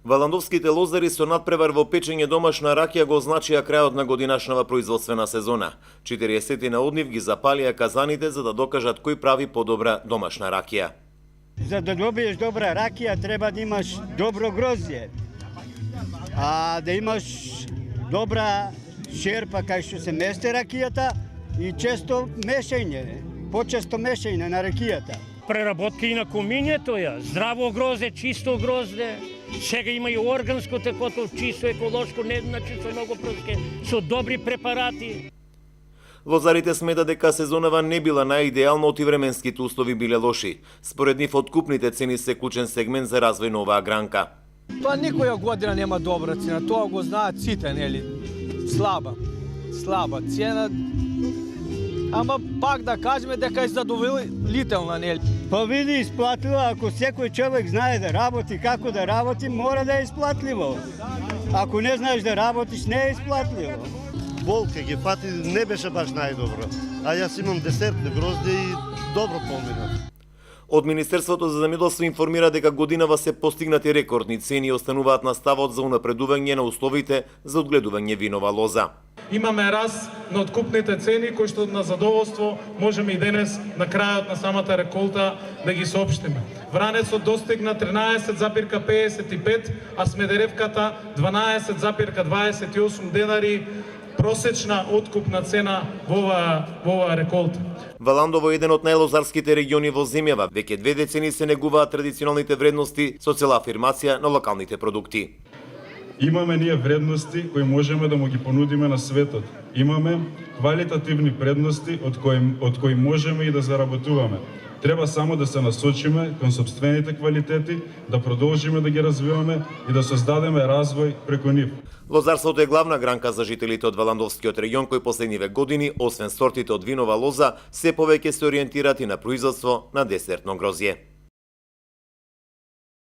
Валандовските лозари со надпревар во печење домашна ракија го означија крајот на годинашнава производствена сезона. 40 од нив ги запалија казаните за да докажат кој прави подобра домашна ракија. За да добиеш добра ракија треба да имаш добро грозје, а да имаш добра шерпа кај што се месте ракијата и често мешање, почесто мешање на ракијата. Преработка и на комињето ја, здраво грозде, чисто грозде. Сега има и органско такото, чисто еколошко, не значи со многу прске, со добри препарати. Лозарите смета дека сезонава не била најидеална и временските услови биле лоши. Според нив откупните цени се клучен сегмент за развој на оваа гранка. Тоа никоја година нема добра цена, тоа го знаат сите, нели? Слаба цена. Ама пак да кажеме дека е задоволителна, нели? Па види, исплатлива, ако секој човек знае да работи, како да работи, мора да е исплатливо. Ако не знаеш да работиш, не е исплатливо. Болка ги фати, не беше баш најдобро. А јас имам десертни грозде и добро помина. Од Министерството за земјоделство информира дека годинава се постигнати рекордни цени и остануваат на ставот за унапредување на условите за одгледување винова лоза. Имаме раст на откупните цени кои што на задоволство можеме и денес на крајот на самата реколта да ги соопштиме. Вранецот достигна 13,55, а Смедеревката 12,28 денари просечна откупна цена во оваа реколта. Валандово е еден од најлозарските региони во земјава. Веќе 2 децени се негуваат традиционалните вредности со цела афирмација на локалните продукти. Имаме ние вредности кои можеме да му ги понудиме на светот. Имаме квалитативни предности од кои можеме и да заработуваме. Треба само да се насочиме кон сопствените квалитети, да продолжиме да ги развиваме и да создадеме развој преку нив. Лозарството е главна гранка за жителите од Валандовскиот регион кои последниве години, освен сортите од винова лоза, се повеќе се ориентираат и на производство на десертно грозје.